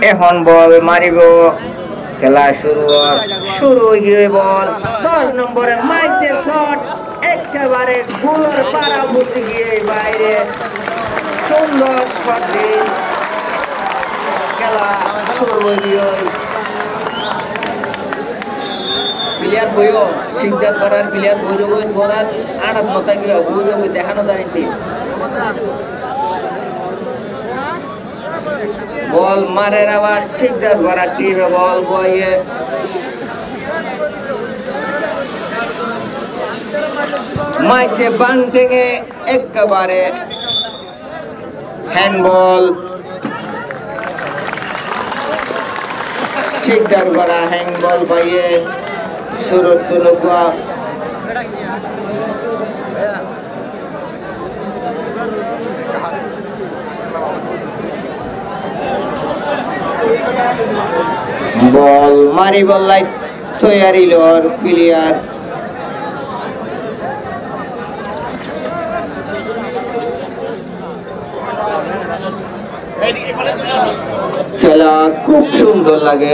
এখন বল মারিব খেলা শুরু হয়ে গিয়ে বল 10 নম্বরে মাইজে শট একেবারে গোলের পাড়া বসে গিয়ে বাইরে সুন্দর শট দিয়ে খেলা শুরু হয়ে গিয়ে প্লেয়ার বইও সিদ্ধার করার প্লেয়ার বইযোগ করার আড়াত নতা গিয়ে বইযোগ দেখানো জানিতে বল মারে আবার সিদ্ধার করার টিমে বল বইয়ে মাইকে বান্টেঙে একেবারে হ্যান্ডবল সিদ্ধার করা হ্যান্ডবল বইয়ে সুরত তুলুকা বল মারি বললাই তৈরি লর প্লেয়ার খেলা খুব সুন্দর লাগে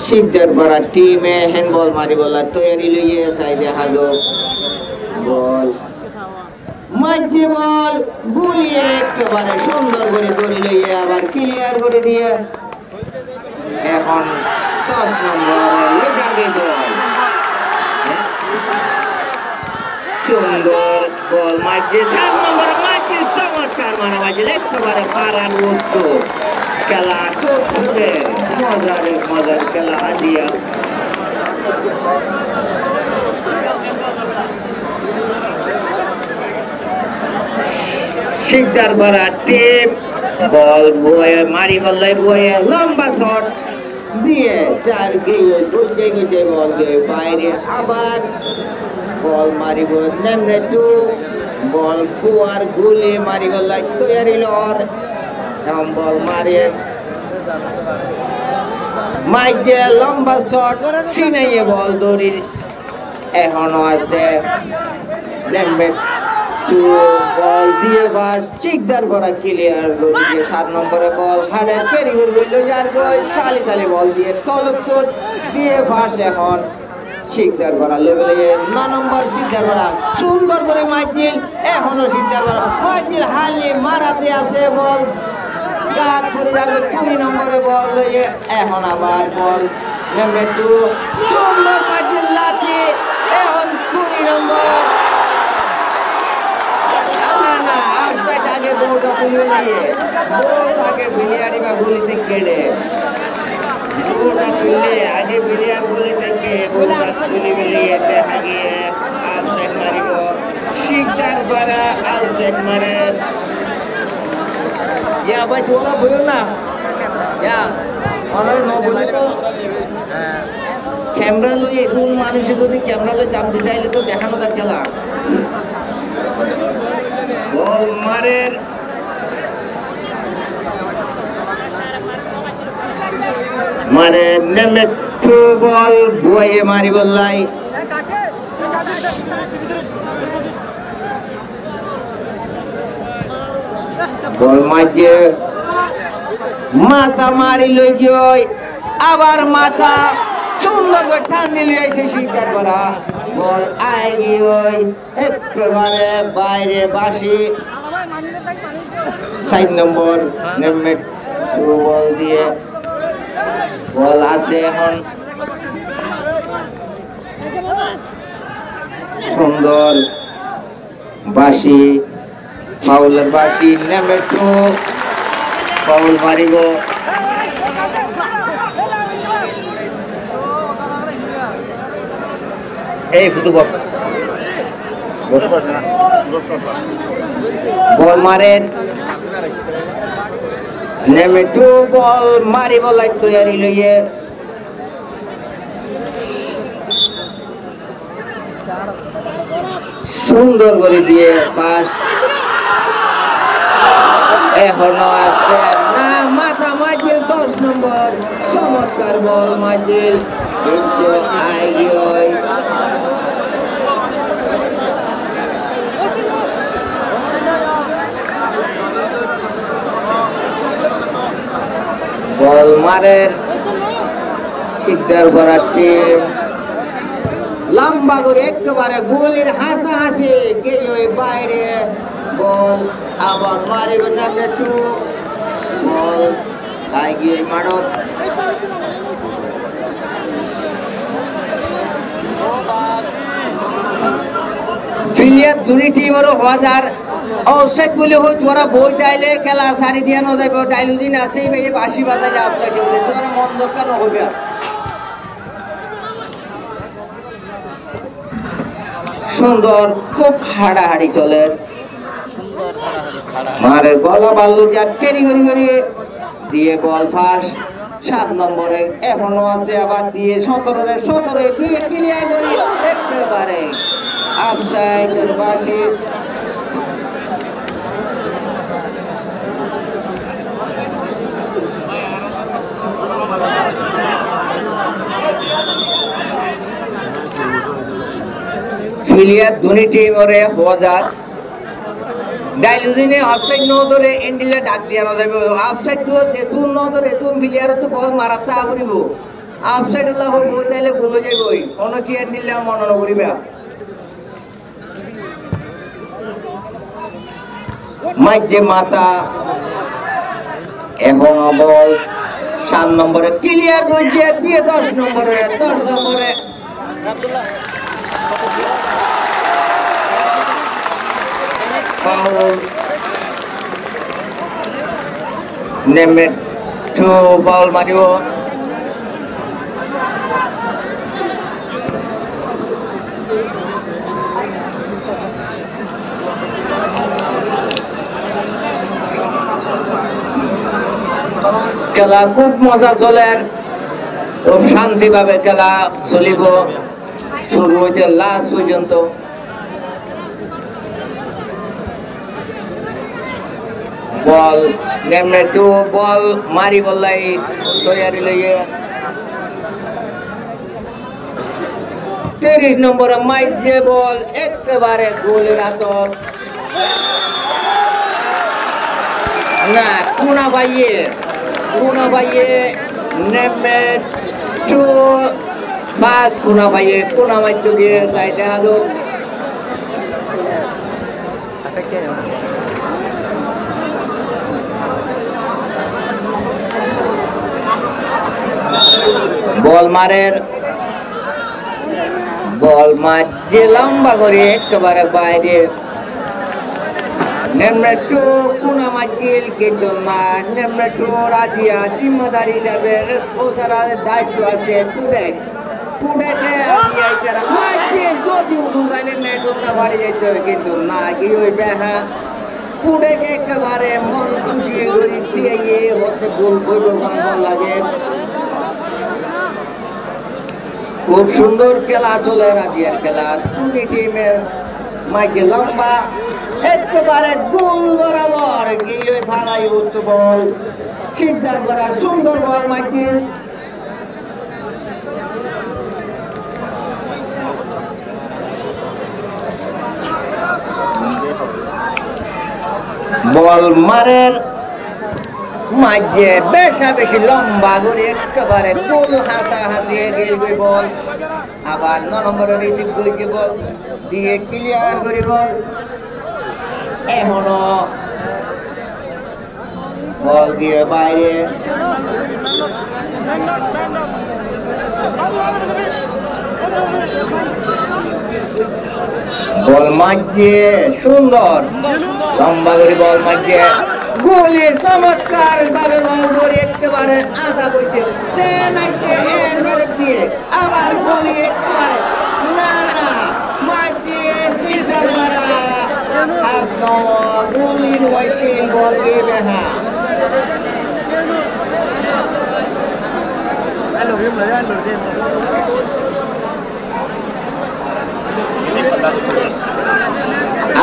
সিদ্ধার পাড়া টিমে হ্যান্ডবল মারি বললা তৈরি লইয়ে সাইডে হাজো বল মাঝে বল গুলিয়ে একেবারে সুন্দর করে ধরে লইয়ে আবার ক্লিয়ার করে দিয়ে এখন 10 নম্বর লেজেন্ডারি বল সুন্দর বল মাঝে 7 নম্বর মাঝে চমৎকার মারা মাঝে একেবারে পাড়ার বস্তু খেলা খুব সুন্দর মজার খেলা দিয়া সিদ্ধার বড়া টিম বল বয়ে মারি বললে বয়ে লম্বা শট দিয়ে 4 গিয়ে গুজে বল গিয়ে বাইরে আবার বল মারিব নেমনে টু বল ফুয়ার গুলি মারি বললে তৈরি লর এখন বল মারিয়ে মাইজে লম্বা শট সিনাইয়ে বল দৌড়ি এখনো আছে নেমনে বল দিয়ে বাস চিকদার ভরা ক্লিয়ার করে দিয়ে 7 নম্বরে বল হাড়ে ক্যারি করে গইল যার গই সালি বল দিয়ে তলত্তর দিয়ে বাস এখন চিকদার ভরা লেভেলে 9 নম্বর চিকদার ভরা সুন্দর করে মাইজিল এখনো চিকদার ভরা মাইজিল হালি মারাতে আছে বল গাত করে যার 2 নম্বরে বল লইয়ে এখন আবার বল নেমে টু সুন্দর মাইজিল লাঠি এখন 2 নম্বর আগে বলটা তুলে নিয়ে বল তাকে বিলিয়ারি বা গুলিতে কেড়ে বলটা তুলে আগে বিলিয়ার গুলি থেকে বলটা তুলে মিলিয়ে দেখা গিয়ে আউটসাইড মারিব শিকদার বারা আউটসাইড মারে ইয়া ভাই তোরা বইও না ইয়া অনার ন বলে তো ক্যামেরা লইয়ে কোন মানুষে যদি ক্যামেরা লই চাপ দিতে চাইলে তো দেখানো তার খেলা বল মারের মানে নেমে টু বল বয়ে মারি বললাই বল মাঝে মাথা মারি লই গিয়ে আবার মাথা সুন্দর করে টান দিলে এসে শিকার করা বল আয় গিয়ে একেবারে বাইরে বাসি 7 নম্বর নেমে টু বল দিয়ে বল আছে এখন সুন্দর বাসি ফাউলের বাসি নেমে টু ফাউল মারিব এই ফুটু বল মারেন নেমে টু বল মারি বলাই তৈরি লইয়ে সুন্দর করে দিয়ে পাস এখনো আছে না মাথা মাঝিল 10 নম্বর চমৎকার বল মাঝিল কিন্তু আই গিয়ে বল মারের শিকদার ভরা টিম লম্বা করে একেবারে গোলের হাসাহাসি কেউ বাইরে বল আবার মারিব নাম্বার 2 বল তাই গিয়ে মারত ফিলিয়ার দুই টিমেরও হাজার অফসাইড বলে হই তোরা বই চাইলে খেলা সারি দিয়া ন যাইব ডাইলুজিন আছে এই বাঁশি বাজালে অফসাইড বলে তোরা মন দরকার হবে সুন্দর খুব হাড়াহাড়ি চলে মারের গলা বাল্লু যার কেরি করি করি দিয়ে বল ফাঁস 7 নম্বরে এখনো আছে আবার দিয়ে 17 দিয়ে ক্লিয়ার করি একেবারে অফসাইডের বাঁশি ফিলিয়ার দুই টিমরে হাজার ডাইলুজিনে অফসাইড ন ধরে এন্ডিলে ডাক দিয়া না যাবে অফসাইড তো তুই ন ধরে তুই ফিলিয়ার তো বল মারাতে আবরিব অফসাইড আল্লাহ হই বই তাইলে গোলে যাইবই অন কি এন্ডিলে মন ন করিবা মাইজে মাথা এখন বল 7 নম্বরে ক্লিয়ার করছে দিয়ে 10 নম্বরে আব্দুল্লাহ নেমে 2 বল মারিব খেলা খুব মজা চলে খুব শান্তিভাবে খেলা চলিব শুরু হইতে লাস্ট পর্যন্ত বল নেমে 2 বল মারি বললাই তৈরি লইয়ে 30 নম্বরে মাইজে বল একেবারে গোলের আতর না কোনা ভাইয়ে নেমে 2 বাস কোনা ভাইয়ে কোনা মাইজ গিয়ে যাই দেখা যাক বল মারছে লম্বা করে একেবারে বাইরে নেমে 2 কোনা মাইজিল কিন্তু না নেমে 2 রাজিয়া জিম্মেদারি হিসাবে রেসপন্সার দায়িত্ব আছে পুডেতে আইসারা মাইজিল যদি উঠু যাইলে নেট উঠতে পারি যাইতে হবে কিন্তু না কি হইবে হ্যাঁ পুডেকে একেবারে মন খুশি করে দিয়ে হতে গোল করবো ভালো লাগে খুব সুন্দর খেলা চলে রাজিয়ার খেলা দুই টিমের মাইকে লম্বা একেবারে গোল বরাবর গিয়ে ভাড়াই উঠতে বল সিদ্ধার করার সুন্দর বল মাইকেল বল মারের মাঝে বেশি লম্বা করে একেবারে গোল হাসিয়ে গেল বল আবার 9 নম্বরে রিসিভ করে বল দিয়ে ক্লিয়ার করে বল এখনো বল দিয়ে বাইরে বল মাঝে সুন্দর লম্বা করে বল মাঝে গোলে চমৎকার ভাবে বল ধরে একেবারে আধা করছে দিয়ে আবার গোলে একেবারে না মাঝে গোলির বয়সে বল দেবে না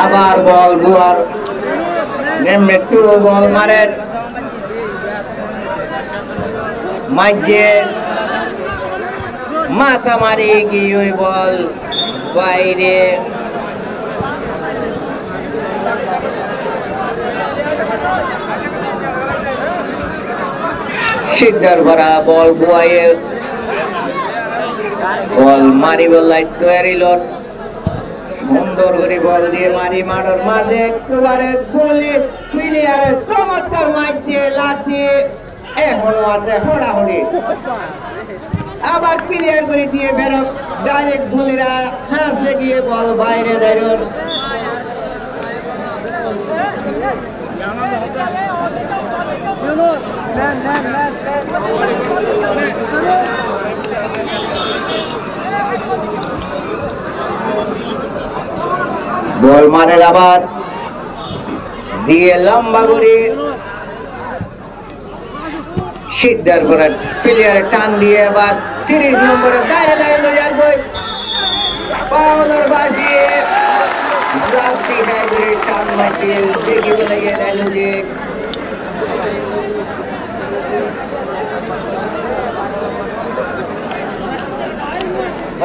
আবার বল বুয়ার নেমে 2 বল মারের মাঝে মাথা মারি গিয়ে বল বাইরে শিকদার ভরা বল বুয়ায়ে বল মারি বললাই তৈরি লট সুন্দর করে বল দিয়ে মারি মাঠের মাঝে একেবারে গোলে প্লেয়ারের চমৎকার মাইতে লাথি এখনো আছে হড়াহড়ি আবার প্লেয়ার করে দিয়ে বেরোক ডাইরেক্ট গোলেরা হাসে গিয়ে বল বাইরে দাঁড়োর বল মারে আবার দিয়ে লম্বা করে শিকদার করে প্লেয়ারে টান দিয়ে আবার 30 নম্বরে দাঁড়িয়ে দাঁড়িয়ে লইয়ার গই পাওনার বাজিয়ে জার্সি গায়ে টান মাইতে দেখি বলে গিয়ে দাঁড়িয়ে যে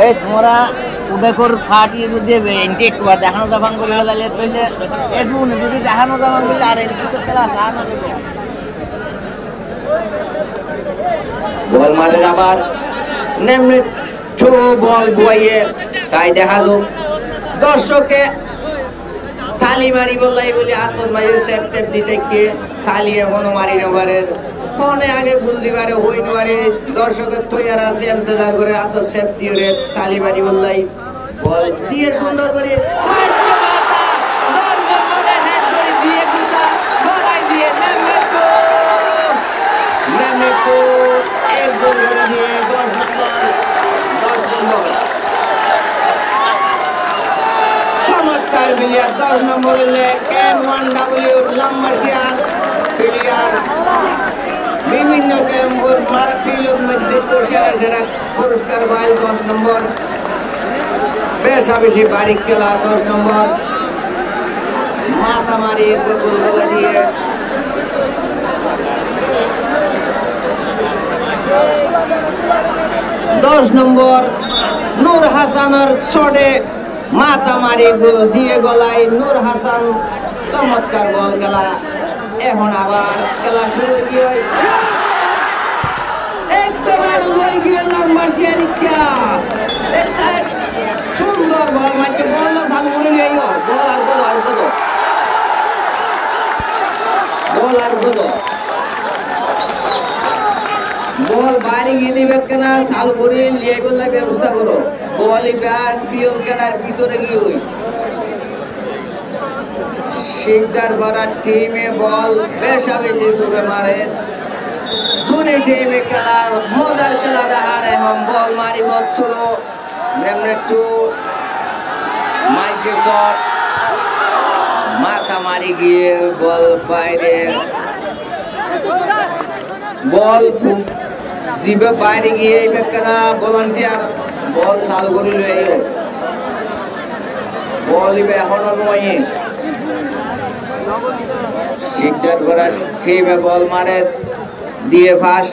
এই তোমরা উবেকর ফাটিয়ে যদি এন্টি একটু দেখানো জাফান করে ফেলালে তাহলে একটু যদি দেখানো জাফান করলে আর এন্টি তো খেলা জানো দেবো বল মারে আবার নেমনে ছো বল বইয়ে সাই দেখা যাক দর্শকে তালি মারি বললাই বলে হাতত মাঝে সেপ টেপ দিতে কে তালি এখনো মারি নবারের ফোনে আগে গুল দিবারে হই নবারে দর্শকের তৈয়ার আছে ইন্তজার করে হাতত সেপ দিয়ে রে তালি মারি বললাই বল দিয়ে সুন্দর করে মারতে মাথা দর্শক করে হেড করে দিয়ে গুতা গলাই দিয়ে নেমে তো এক গোল করে দিয়ে 10 নম্বর চমৎকার প্লেয়ার 10 নম্বরে M1W লাম্বারশিয়ান প্লেয়ার বিভিন্ন ক্যাম্পের মারফিলের মধ্যে সেরা পুরস্কার পায় 10 নম্বর বেশি বারিক খেলা 10 নম্বর মাথা মারি গোল গোলা দিয়ে দশ নম্বর নূর হাসানের শটে মাথা মারি গোল দিয়ে গলায় নূর হাসান চমৎকার বল খেলা এখন আবার খেলা শুরু গিয়ে একবার লই গিয়ে লম্বা শিয়ারিকা সুন্দর বল মাঝে বল চালু করে নিয়ে বল আর কত বল বাইরে গিয়ে দিবে কেনা চাল করে লিয়ে বললে ব্যবস্থা করো বলি ব্যাগ সিওল কেনার ভিতরে গিয়ে ওই শিকদার ভরা টিমে বল বেশা বেশি জোরে মারে দুই টিমে খেলা মজার খেলা দেখার এখন বল মারিব থ্রো নেমনে টু মাইকে শট মাথা মারি গিয়ে বল বাইরে বল জিবে বাইরে গিয়ে বেকনা ভলান্টিয়ার বল চালু করে লইও বল ইবে এখনো নয় শিকদার করা টিমে বল মারে দিয়ে ফাঁস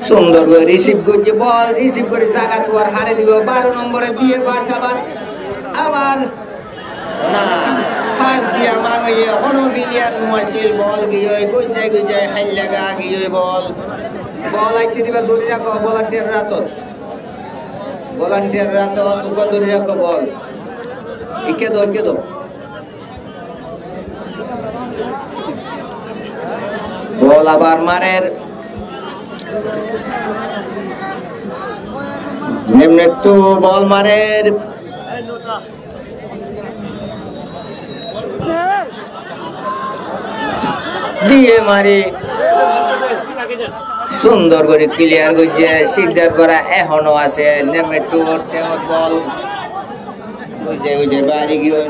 সুন্দর করে রিসিভ করছে বল রিসিভ করে জায়গা তো আর হারে দিব 12 নম্বরে দিয়ে ফাঁস আবার না ফাঁস দিয়া মাঙ্গিয়ে হনো বিলিয়ান মাসিল বল গিয়ে গুজায় হাই লাগা গিয়ে বল আইসি দিবা দূরে রাখো ভলান্টিয়ার রাত তুকা দূরে রাখো বল একে দো বল আবার মারের নিম্নে একটু বল মারের দিয়ে মারি সুন্দর করে ক্লিয়ার করছে শিকদার করা এখনো আছে নেমে একটু বল বুঝে বাড়ি গিয়ে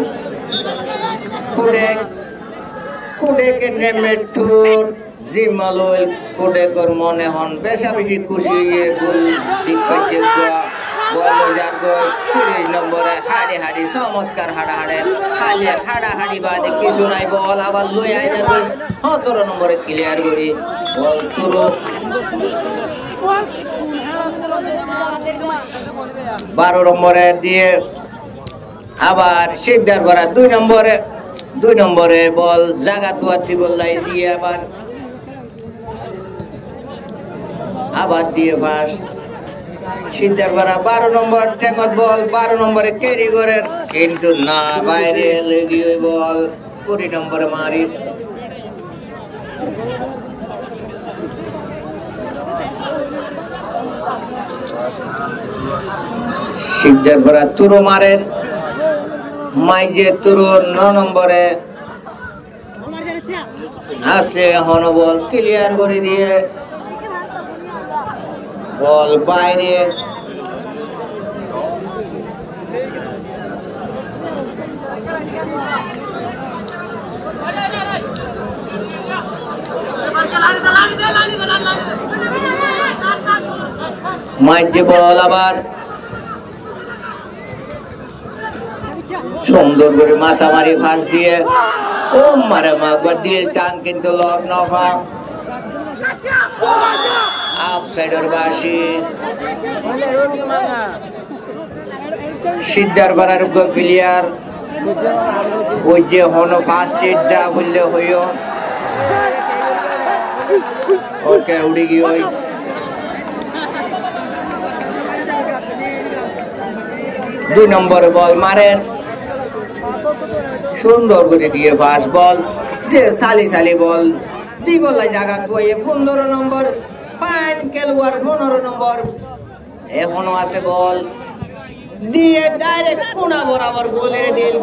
কুড়েকে নেমে টুর জিমালল কুড়েকর মনে হন বেশা বেশি খুশি গোল ঠিক পাইছে বল যার গোল 30 নম্বরে হাড়ি চমৎকার হাড়াহাড়ি বাদে কিছু নাই বল আবার লই আই যাবে 17 নম্বরে ক্লিয়ার করি বল তুরো 12 নম্বরে দিয়ে আবার শিকদার ভরা 2 নম্বরে বল জায়গা তুয়াতি বললাই দিয়ে আবার আবার দিয়ে পাস সিদ্ধার পাড়া 12 নম্বর টেকত বল 12 নম্বরে ক্যারি করে কিন্তু না বাইরে লেগে ওই বল 20 নম্বরে মারি সিদ্ধার পাড়া তুরো মারেন মাইজে তুরো 9 নম্বরে আছে হন বল ক্লিয়ার করে দিয়ে বল বাইরে মাইজে বল আবার সুন্দর করে মাথা মারি ফাঁস দিয়ে ও মারে মাগবার দিয়ে টান কিন্তু লক নফা আউটসাইডার বাসি সিদ্ধার পাড়ার প্লেয়ার ওই যে হন ফার্স্ট এড যা বললে হইও ওকে উড়ে গিয়ে ওই 2 নম্বরে বল মারেন সুন্দর করে দিয়ে ফার্স্ট বল যে সালি সালি বল দুই বলাই জায়গা বইয়ে 15 নম্বর ফাইন খেলোয়াড় 15 নম্বর এখনো আছে বল দিয়ে ডাইরেক্ট কোনা বরাবর গোলের দিল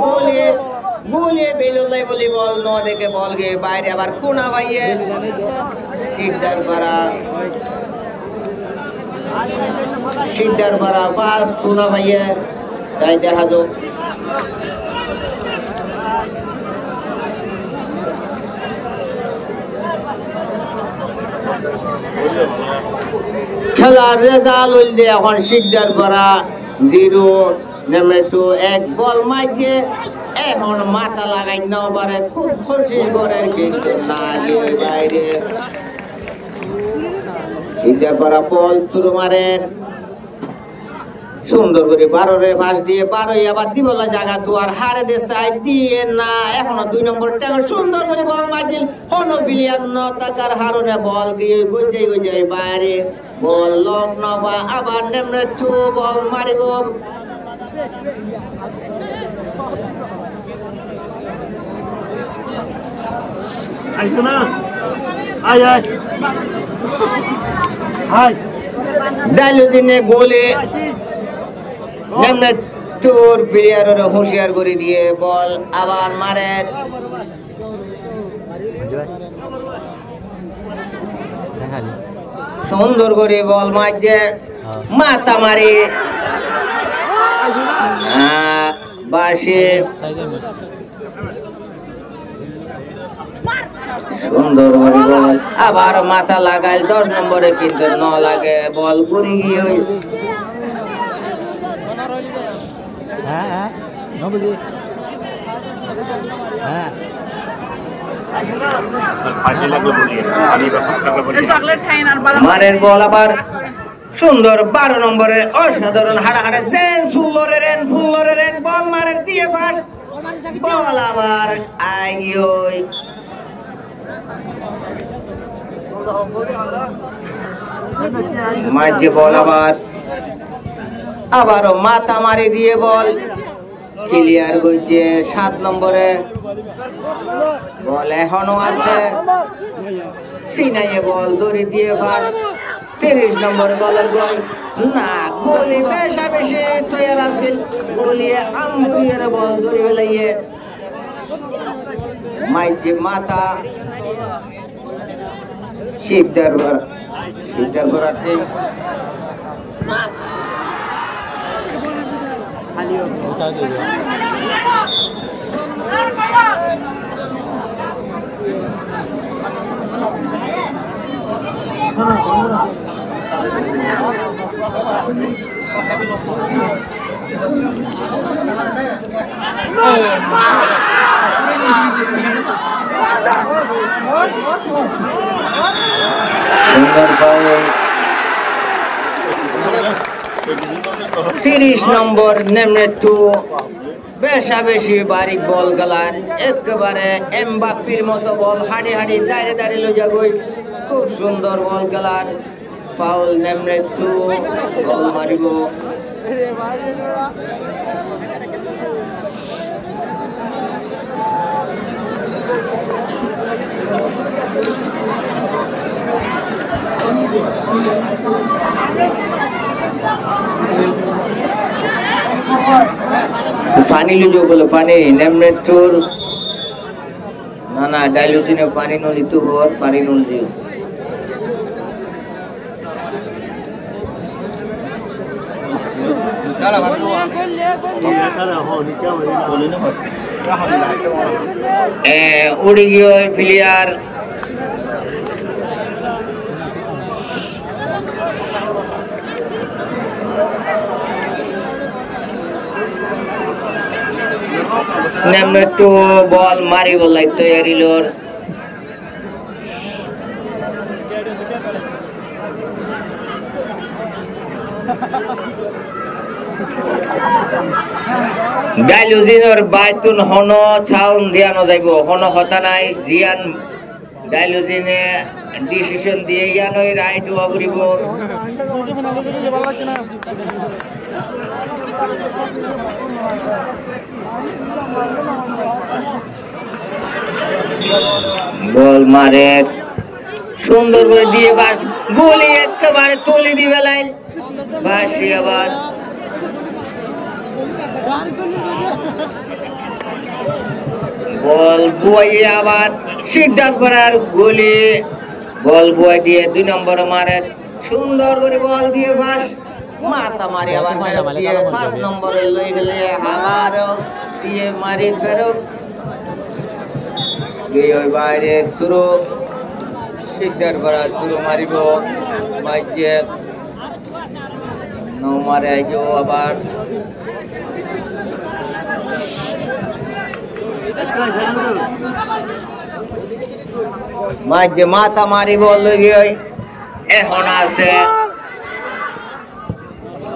গোলে বেলুলাই বলি বল ন দেখে বল গিয়ে বাইরে আবার কোনা ভাইয়ে সিদ্ধার পাড়া পাস কোনা ভাইয়ে তাই দেখা যাক খেলার রেজাল্ট হইলে এখন সিদ্ধার পাড়া 0 নেমে 2 1 বল মাইছে এখন মাথা লাগাই না পারে খুব খুশি করে কিন্তু না বাইরে সিদ্ধার পাড়া বল তুরু মারেন সুন্দর করে 12 রে পাস দিয়ে 12 আবার দিবলা জায়গা তো আর হারে দে সাইড দিয়ে না এখনো 2 নম্বর টাকা সুন্দর করে বল মাইছিল হনো প্লেয়ার ন টাকার হারনে বল গিয়ে গঞ্জাই বাইরে বল লক নবা আবার নেমরে 2 বল মারিব আইছো না আয় হাই ডাইলো দিনে গোলে নেমরে 2 প্লেয়ারের হুঁশিয়ার করে দিয়ে বল আবার মারেন সুন্দর করে বল মাইছে মাথা মারি বাসে সুন্দর করে বল আবার মাথা লাগাই 10 নম্বরে কিন্তু ন লাগে বল করে গিয়ে মারের বল আবার সুন্দর 12 নম্বরে অসাধারণ হাড়াহাড়ে ফুল্লরের বল মারের দিয়ে পার বল আবার আইগিওই মাঝে বল আবারও মাথা মারি দিয়ে বল ক্লিয়ার হয়েছে 7 নম্বরে বল এখনো আছে সিনাইয়ে বল দড়ি দিয়ে ভার 30 নম্বর বলের গোল না গোলি বেশি তৈয়ার আছে গোলিয়ে আম্বুরিয়ার বল দড়ি ফেলাইয়ে মাইজে মাথা সিদ্ধার ভরাতে সুন্দর বল 30 নম্বর নেমে 2 বেশি বারিক বল গলার একেবারে এমবাপ্পির মতো বল হাড়ি দাঁড়িয়ে লো যাগই খুব সুন্দর বল গলার ফাউল নাম্বার 2 বল মারিব पानी लो जो बोलो पानी नेमनेट टूर ना ना डायलूजी ने पानी नो ली तू और पानी नो ली उड़ी गयो प्लेयर नंबर 2 बॉल मारी बोलाई तैयारी लोर डायलूजिन और बायतुन होनो छाउन दियानो जाइबो होनो हता नाई जियान डायलूजिने डिसिजन दिए यानो राइट ओवरिबो বল মারে সুন্দর করে দিয়ে বাস গোলে একেবারে তুলে দিবে লাইন বাসি আবার বল বুয়াইয়ে আবার সিদ্ধান্ত করার গোলে বল বুয়াই দিয়ে 2 নম্বরে মারে সুন্দর করে বল দিয়ে বাস মাথা মারি আবার ফেরত দিয়ে 5 নম্বরে লই গেলে আবার দিয়ে মারি ফেরত গিয়ে ওই বাইরে তুরো সিদ্ধার করা তুরো মারিব মাইজে নৌ মারে আইজো আবার মাইজে মাথা মারিব লই গিয়ে এখন আছে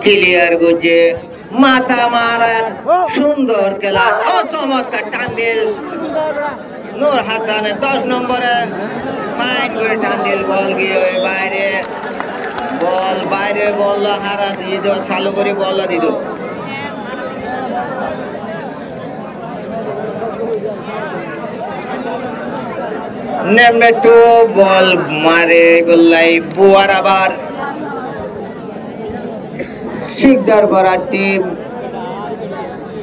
ক্লিয়ার গুজে মাথা মারার সুন্দর খেলা চমৎকার টান দিল নূর হাসান 10 নম্বরে ফাইন করে টান দিল বল গিয়ে বাইরে বল হারা দিয়ে দাও চালু করে বল দিল নাম্বার 2 বল মারে গোল্লাই বুয়ার আবার শিকদার করা টিম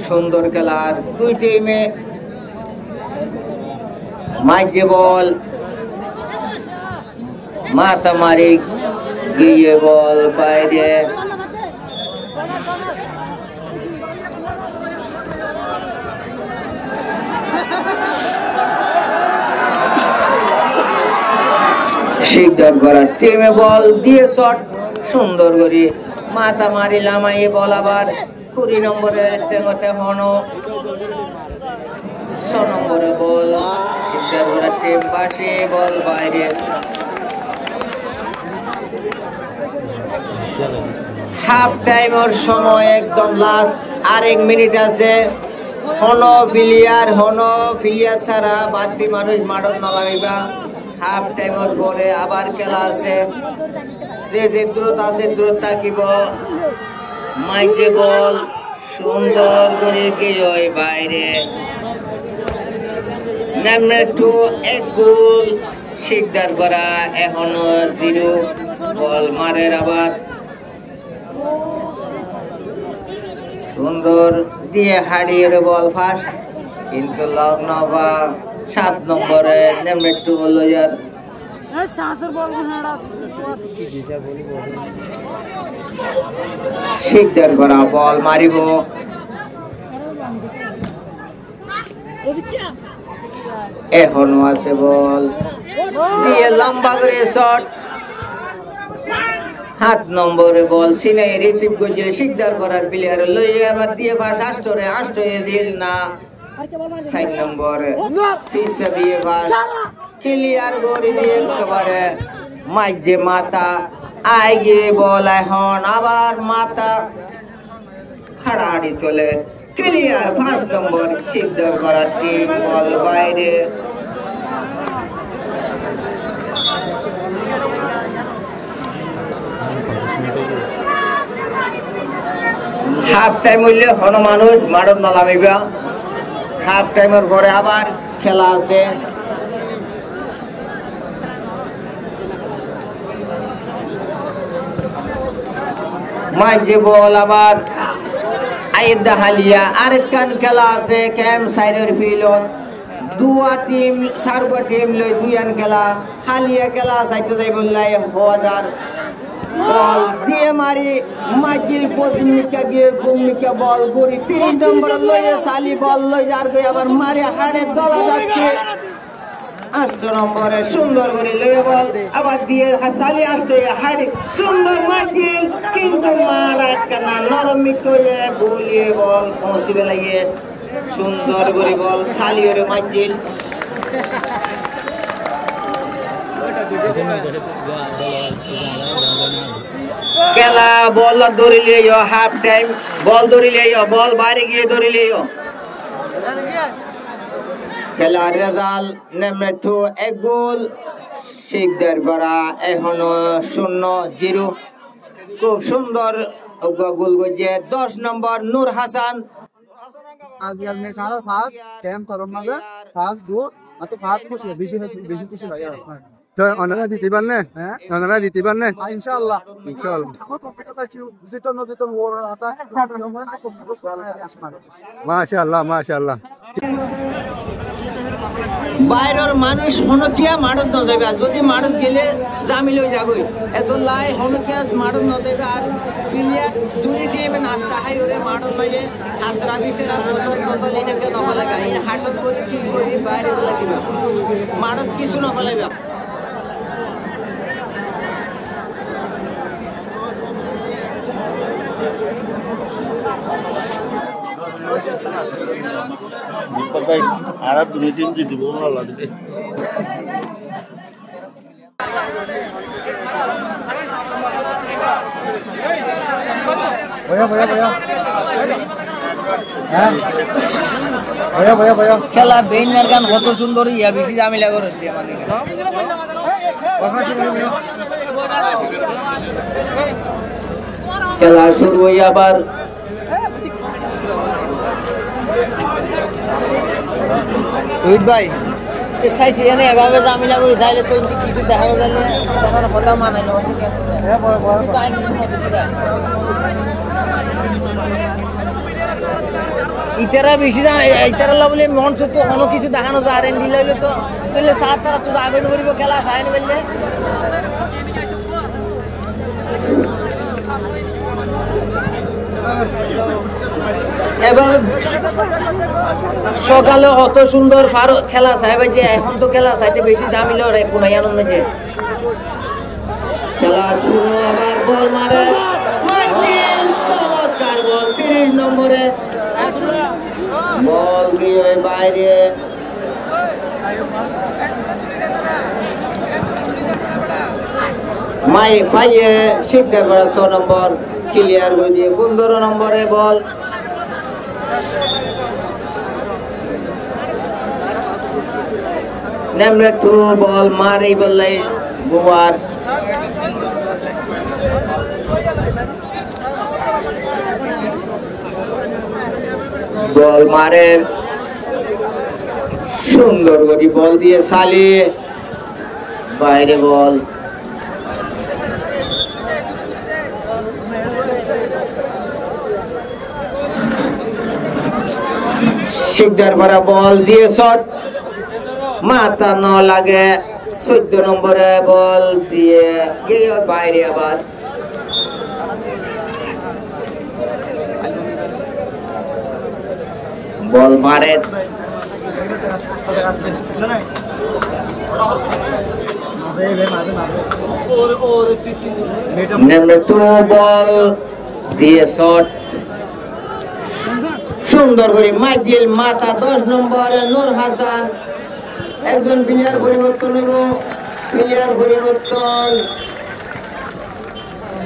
সুন্দর খেলার দুই টিমে মাঝে বল মাথা মারি গিয়ে বল বাইরে শিকদার করা টিমে বল দিয়ে শট সুন্দর করে মাথা মারি লামাইয়ে বল আবার 20 নম্বরে টেঙ্গতে হনো 6 নম্বরে বল শিকদার করা টিম পাশে বল বাইরে হাফ টাইমের সময় একদম লাস্ট আর 1 মিনিট আছে হনো ফিলিয়ার ছাড়া বাতি মানুষ মাঠত নালামিবা হাফ টাইমের পরে আবার খেলা আছে যে দ্রুত আছে দ্রুত থাকিব মাইকে বল সুন্দর করে গিয়ে বাইরে নাম্বার 2 এক গোল শিকদার করা এখনো 0 বল মারে আবার সুন্দর দিয়ে হারিয়ে বল ফার্স্ট কিন্তু লগ্ন বা 7 নম্বরে নাম্বার 2 হলো यार শিকদার করা বল মারিব এখনো আছে বল দিয়ে লম্বা করে শট 7 নম্বরে বল সিনাই রিসিভ করে শিকদার করার প্লেয়ার লই আবার দিয়ে পাস আষ্টরে দিল না 7 নম্বরে পিছে দিয়ে পাস ক্লিয়ার করে দিয়ে একেবারে মাঝে মাথা আগে বল এখন আবার মাথা খাড়াড়ি চলে ক্লিয়ার 5 নম্বর শিকদার করার টিম বল বাইরে হাফ টাইম হইলে হন মানুষ মাঠত নামিবা হাফ টাইমের পরে আবার খেলা আছে মাঝে বল আবার আইদা হালিয়া আরেকখান খেলা আছে ক্যাম্প সাইডের ফিল্ডত দুয়া টিম সারবা টিম লই দুইয়ান খেলা হালিয়া খেলা চাইতে যাই বললাই হাজার বল দিয়ে মারি মাইকেল পশ্চিমিকা গিয়ে ভূমিকা বল গড়ি 30 নম্বর লইয়ে সালি বল লই যার গই আবার মারি হাড়ে দলা যাচ্ছে 8 নম্বরে সুন্দর করে লইয়ে বল আবার দিয়ে সালি আসতে হাড়ে সুন্দর মাইকেল কিন্তু মারা কানা নরমিক হয়ে বলিয়ে বল পৌঁছিবে লাগে সুন্দর করে বল সালিয়ের মাইকেল খেলা বল ধরিলে হাফ টাইম বল ধরিলে বল বাইরে গিয়ে ধরিলে খেলার রেজাল্ট নেমে 1 গোল শিকদার পাড়া এখনো 0-0 খুব সুন্দর গোল গজে 10 নম্বর নূর হাসান আগে ने सारा फास्ट टाइम करो मगर फास्ट दो तो फास्ट कुछ बेसी कुछ भाई तो अनरा जीती बनने हैं अनरा जीती बनने इंशाल्लाह को कंप्यूटर का चीज जितना वो आता है माशाल्लाह বাইরের মানুষ হনকিয়া মারত ন দেবে যদি মারত গেলে জামিল হয়ে যাগই এত লাই হনকিয়া মারত ন দেবে আর প্লেয়ার দুই টিমে নাস্তা হাই ওরে মারত লাগে আসরা বিচরা কত লিনেকে নকলা গাই হাটত করে কিস করি বাইরে বলা দিবে মারত কিছু নকলাইবে पता ही आरा दुनिया टीम जीती बोल रहा है भैया খেলা বেইনার গান কত সুন্দর ইয়া বেশি জামিলা করে দিয়ে মানে খেলা শুরু হই আবার রোহিত ভাই এই সাইডে এনে এভাবে জামিলা করে তাইলে তো কিছু দেখানো গেল তোমার কথা মানাই না ইতারা বেশি ইতারা বলে মন সত্য কোনো কিছু দেখানো যায় আর এন্ডি লাইলে তো তাহলে সাত তারা তো আগে করিব খেলা সাইন বললে এভাবে সকালে অত সুন্দর খেলা চাই ভাই যে এখন তো খেলা চাইতে বেশি জামিল রে কোনাই আনন্দ যে খেলা শুরু আবার বল মারে মাইকেল চমৎকার বল 30 নম্বরে বল গিয়ে বাইরে মাই পাইয়ে শিকদার পাড়া 6 নম্বর ক্লিয়ার করে দিয়ে 15 নম্বরে বল নাম্বার 2 বল মারি বললাই গোয়ার বল মারে সুন্দর করে বল দিয়ে সালি বাইরে বল শিকদার ভরা বল দিয়ে শট মাথা ন লাগে 14 নম্বরে বল দিয়ে গিয়ে বাইরে আবার বল মারে নাম্বার 2 বল দিয়ে শট সুন্দর করে মাইকেল মাথা 10 নম্বরে নূর হাসান একজন প্লেয়ার পরিবর্তন হইব প্লেয়ার পরিবর্তন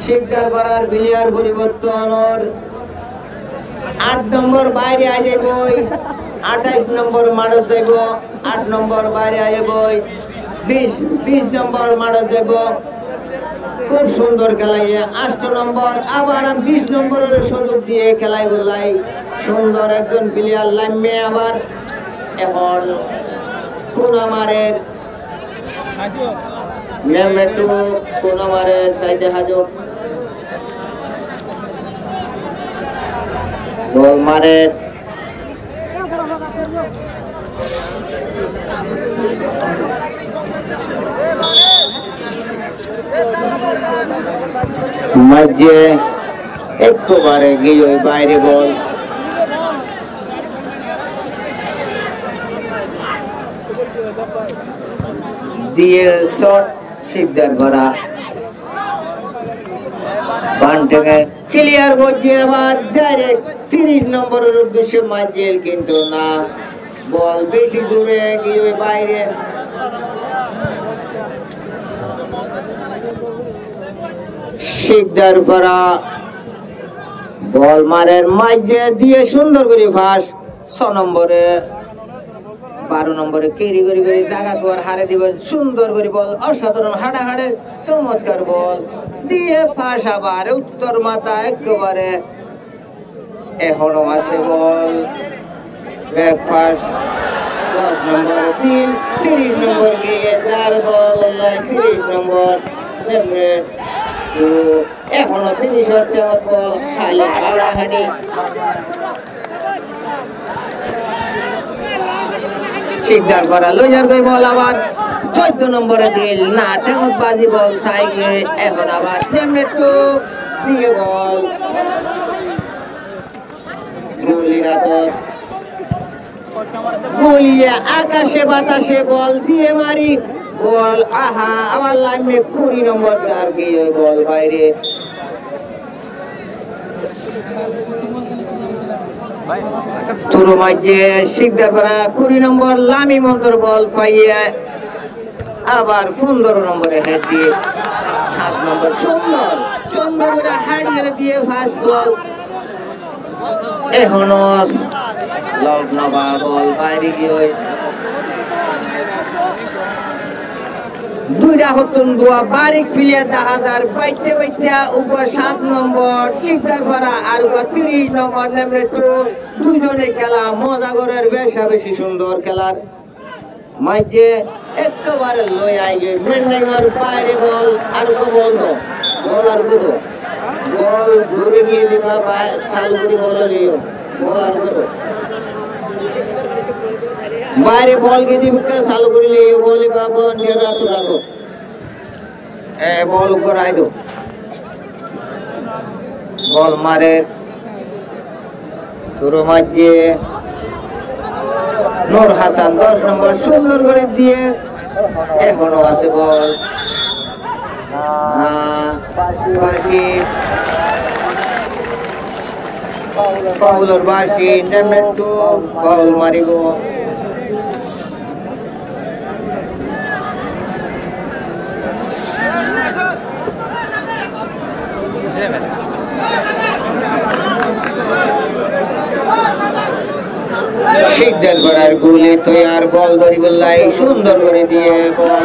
শিকদার পাড়ার প্লেয়ার পরিবর্তন ওর 8 নম্বর বাইরে আই যাইব 28 নম্বর মারত যাইব 8 নম্বর বাইরে আই যাইব 20 নম্বর মারত যাইব খুব সুন্দর খেলাইয়ে 8 নম্বর আবার 20 নম্বরের সুযোগ দিয়ে খেলাই বলাই সুন্দর একজন প্লেয়ার লাইমে আবার এখন কোনামারের নেমেটু কোনামারের সাইডে হাজক বল মারে মাঝে একবারে গিয়ে বাইরে বল দিয়ে শট সিদ্ধার ভরা বান্টেকে ক্লিয়ার করছে আবার ডাইরেক্ট 30 নম্বরের উদ্দেশ্যে মাঝেল কিন্তু না বল বেশি দূরে গিয়ে বাইরে সিদ্ধার ভরা বল মারের মাঝে দিয়ে সুন্দর করে ফাঁস 6 নম্বরে 12 নম্বরে কেরি করে করে জায়গা তোর হারে দিব সুন্দর করে বল অসাধারণ হাড়াহাড়ের চমৎকার বল দিয়ে ফাঁস আবার উত্তর মাথা একেবারে এখনো আছে বল ব্যাক ফাঁস 10 নম্বর 30 নম্বর গিয়ে 4 বল 30 নম্বর এখনো 30 বল খালি হাড়াহাড়ি সিদ্ধার করা লইজার কই বল আবার 14 নম্বরে দিল না টেঙ্গত বাজি বল তাই গিয়ে এখন আবার নেমনেটু দিয়ে বল গুলিয়ে আকাশে বাতাসে বল দিয়ে মারি বল আহা আমার লাইনে 20 নম্বর তার গিয়ে বল বাইরে তুরু মাঝে শিকদার পারা 20 নম্বর লামি মন্তর বল পাইয়া আবার 15 নম্বরে হেড দিয়ে 7 নম্বর সুন্দর সুন্দর করে হাড়িয়ে দিয়ে ফার্স্ট বল এখনো লব নবা বল বাইরে গিয়ে দুইটা হতুন গোয়া বারিক প্লেয়ার 10,000 বাইতে বাইতে উপর 7 নম্বর শিকদার পারা আর 30 নম্বর নেমনেটু দুজনে খেলা মজা করার বেশি সুন্দর খেলার মাঝে একেবারে লই আইগে মেন্ডিংয়ের বাইরে বল আর বল তো বল আর তো বল দূরে গিয়ে দিবা চালু করে বল লিও বল আর তো বাইরে বল গিয়ে দিবা চালু করে লিও বলি বাবা নিয়ে রাত রাখো বল করাই দো বল মারে শুরু মাঝে নূর হাসান 10 নম্বর সুন্দর করে দিয়ে এখনো আছে বল ফাউলর বাসি নেমেটু ফাউল মারিব শিকদার করার গুলি তৈয়ার বল ধরি বললাই সুন্দর করে দিয়ে বল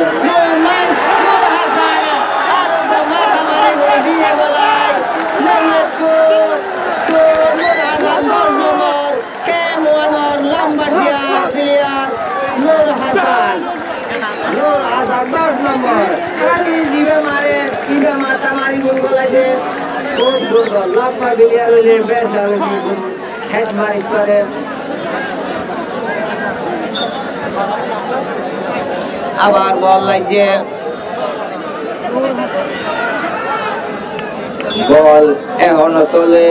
খালি জিবে মারে ইবে মাথা মারি গোল গলাইছে খুব সুন্দর লম্বা প্লেয়ার হইলে বেশ হেড মারি করে আবার বল লাগছে বল এখনো চলে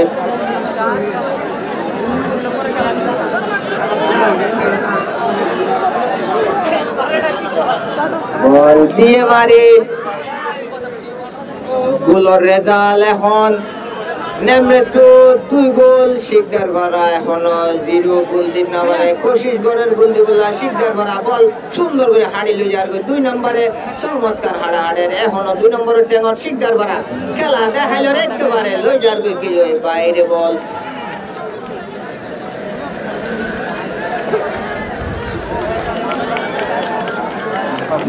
বল দিয়ে মারি গোলের রেজাল্ট এখন নেমনেটু 2 গোল শিকদার ভরা এখনো 0 গোল দিন নম্বরে কোশিশ গড়ের গোল দিবলা শিকদার ভরা বল সুন্দর করে হাড়ি লই যার 2 নম্বরে চমৎকার হাড়াহাড়ের এখনো 2 নম্বরের টেঙ্গর শিকদার ভরা খেলা দেখাইলো একেবারে লই যার কি বাইরে বল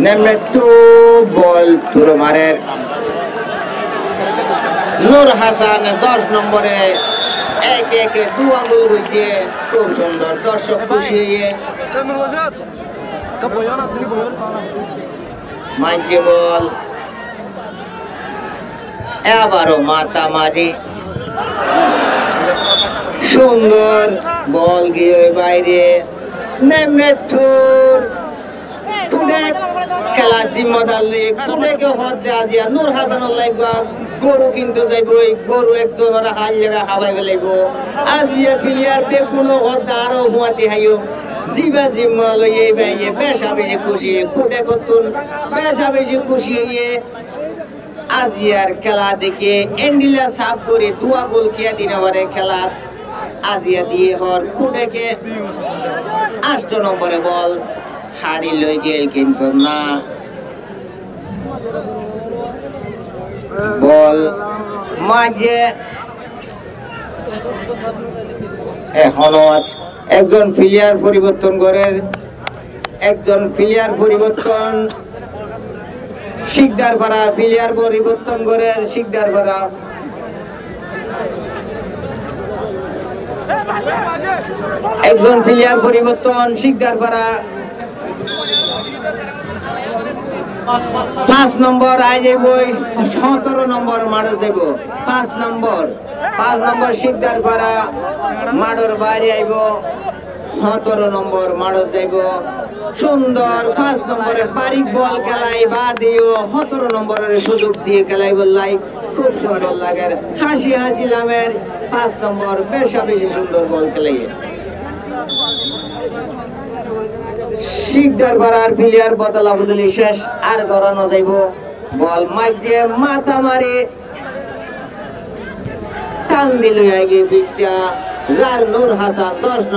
নেমনেটু বল তুরো মারের নূর হাসান 10 নম্বরে একে একে 2 আঙ্গুল গুজে খুব সুন্দর দর্শক খুশি হয়ে মাঝে বল এবারও মাতামারি সুন্দর বল গিয়ে বাইরে খেলা জিম্মাদার কুড়েকে হদ আজিয়া নূর হাসান গরু কিনতে যাইব গরু একজনের হাল জায়গা হাবাই ফেলাইব আজিয়া প্লেয়ার বেগুনো হদ আরো হুয়াতে হাইও জিবা জিম্মা লইয়ে বাইয়ে বেশা বেশি খুশি কুটে করতুন বেশা বেশি খুশি হইয়ে আজিয়ার খেলা দেখে এন্ডিলা সাফ করে 2 গোল খেয়া দিন পারে খেলা আজিয়া দিয়ে হর কুটেকে 8 নম্বরে বল হাড়ি লই গেল কিন্তু না বল মাঝে এখনো একজন প্লেয়ার পরিবর্তন করেন শিকদার পাড়া প্লেয়ার পরিবর্তন করেন শিকদার পাড়া একজন প্লেয়ার পরিবর্তন শিকদার পাড়া 5 নম্বর আই যাইব 17 নম্বর মাঠে যাইব 5 নম্বর শিকদার পাড়া মাঠের বাইরে আইব 17 নম্বর মাঠে যাইব সুন্দর 5 নম্বরে বারিক বল খেলাই বা দিও 17 নম্বরের সুযোগ দিয়ে খেলাই বললাই খুব সুন্দর লাগে হাসি হাসি লামের 5 নম্বর বেশি সুন্দর বল খেলাই শিকদার পাড়ার প্লেয়ার বদলা বদলি শেষ আর গড়ানো যাইব বল মাঝে মাথা মারে টান দিল আগে পিছা যার নূর হাসান 10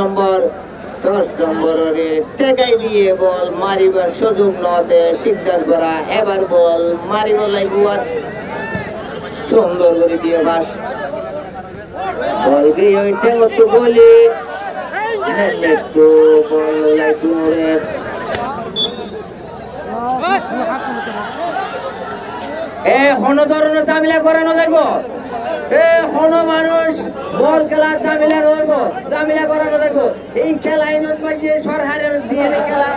নম্বরের টেকাই দিয়ে বল মারিবার সুযোগ নতে শিকদার পাড়া এবার বল মারিব লাইব আর সুন্দর করে দিয়ে বাস বল গিয়ে ওই টেঙ্গত গলি ধরনের ঝামেলা করানো যাইব মানুষ বল খেলা ঝামেলা করানো যাইব এই খেলা ইনত মাঝে সরকারের দিয়ে খেলা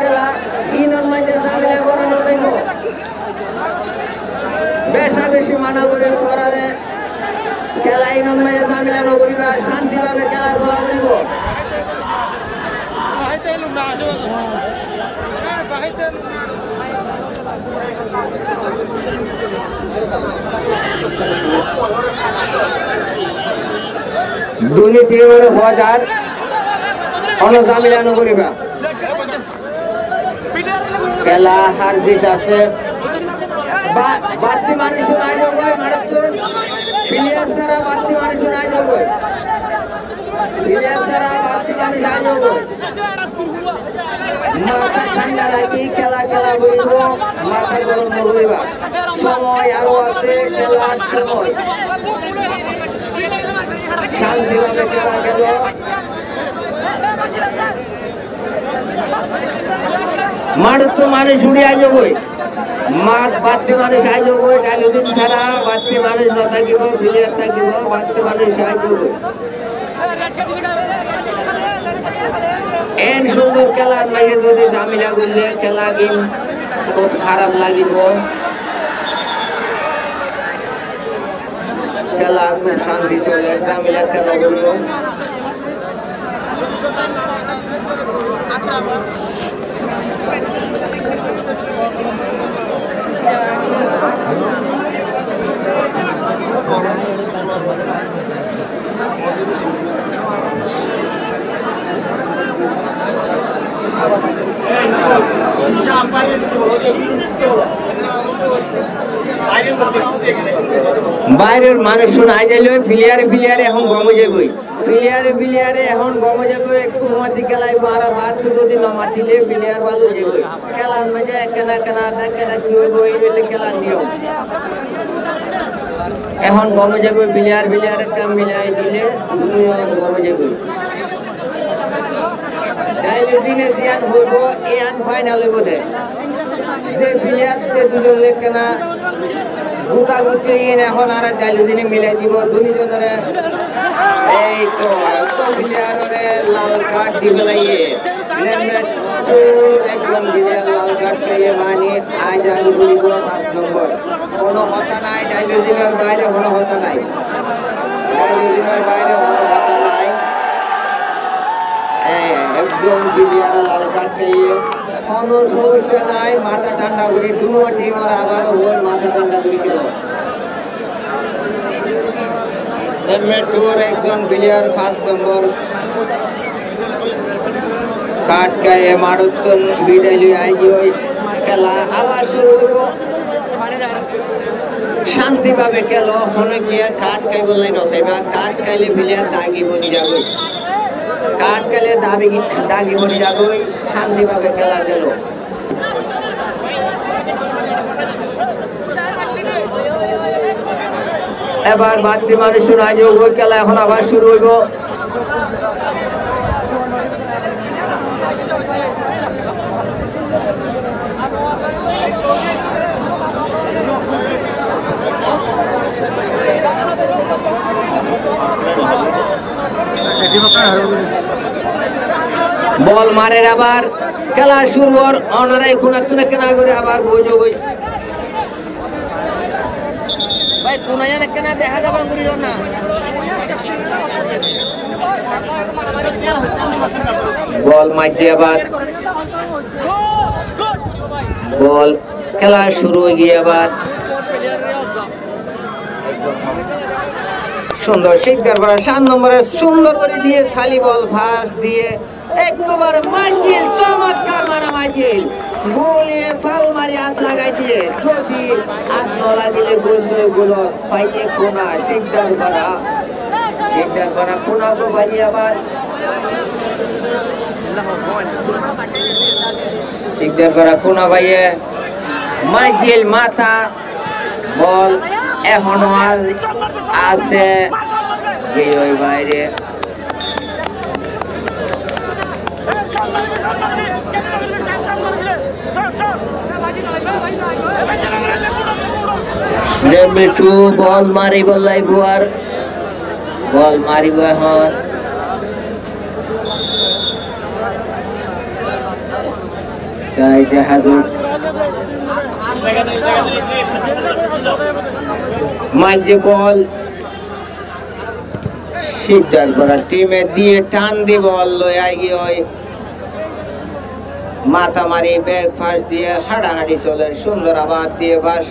খেলা ইনত মাঝে ঝামেলা করানো যাইব বেশি মানা করে করারে খেলা ইনত মাঝে ঝামেলা নকরিবা শান্তিভাবে খেলা চলা করিব দুর্নীতি হওয়া যার ঝামেলা নকরিবা খেলা হার জিত আছে বাড়তি মানুষ নাই যোগ মারাত্মক প্লেয়ার ছাড়া বাড়তি মানুষ নাই যোগ মাথা ঠান্ডা রাখি খেলা করিব মাথা গরম নকরিবা সময় আরো আছে খেলার সময় শান্তিভাবে খেলা খেল মাঠ তো মানুষ উড়ে আয়োগ মাঠ বাড়তি মানুষ আয়োগ ডাইলোজিন ছাড়া বাড়তি মানুষ না থাকিব প্লেয়ার থাকিব বাড়তি মানুষ আয়োগ এন সুন্দর খেলার লাগে যদি ঝামেলা করলে খেলা গেম খুব খারাপ লাগিব খেলা খুব শান্তি চলে ঝামেলা কেন করলো বাইরের মানুষ আই যাইলে ফিলিয়ারে এখন গমে যাবই ফিলিয়ারে এখন গমে যাবো একটু মাতি খেলাইব আর ভাত যদি নমাতিলে ফিলিয়ার ভালো যাবই খেলার মাঝে কেনা ডাকা কি হইব এই খেলার নিয়ম এখন গমে যাবো ফিলিয়ার কাম মিলাই দিলে দুনিয়া গমে যাবই ডাইলেজিনে জিয়ান হইব এই আন ফাইনাল হইব দে যে প্লেয়ার যে দুজন লেখ কেনা গুতাগুতি এখন আর ডাইলুজিনে মিলাই দিব দুজনের এই তো প্লেয়ারে লাল কার্ড দিবে লাইয়ে একজন প্লেয়ার লাল কার্ড পেয়ে মানে আজ আগে বলিব 5 নম্বর কোনো কথা নাই ডাইলুজিনের বাইরে কোনো কথা নাই ডাইলুজিনের বাইরে কোনো কথা নাই একজন প্লেয়ার লাল কার্ড পেয়ে কোনো সমস্যা নাই মাথা ঠান্ডা করে দুনো টিম আর আবারও ওর মাথা ঠান্ডা করে গেল একজন প্লেয়ার 5 নম্বর কাট গায়ে মারুতন বিদায় আইগি ওই খেলা আবার শুরু হইব শান্তিভাবে খেল হনে গিয়ে কাট খাই বললাই নসাইবা কাট খাইলে প্লেয়ার দাগি বনি যাবে কাট খাইলে দাগি বনি যাবে শান্তিভাবে খেলা গেল এবার বাড়তি মানুষ শোনা যোগ ওই খেলা এখন আবার শুরু হইব বল মারে আবার খেলা শুরু হওয়ার অনারাই কোন কেনা করে আবার বইযোগ ভাই কোন কেনা দেখা যাবে না বল মাঝে আবার বল খেলা শুরু হয়ে গিয়ে আবার সুন্দর শিকদার করা 7 নম্বরে সুন্দর করে দিয়ে খালি বল ফাঁস দিয়ে একবার মাইজিল চমৎকার মারা মাইজিল গোলে ফাল মারি হাত লাগাই দিয়ে যদি হাত না লাগিলে গোল পাইয়ে কোনা শিকদার করা কোনা তো পাইয়ে আবার শিকদার করা কোনা পাইয়ে মাইজিল মাথা বল এখনো আছে ওই বাইরে মিঠু বল মারিব লাইব আর বল মারিব এখন সাইডে হাজুর মাঝে বল সিদ্ধার করা টিমে দিয়ে টান দি বল লই আইগি ওই মাথা মারি ব্যাগ ফাঁস দিয়ে হাঁটাহাঁটি চলে সুন্দর আবার দিয়ে বাস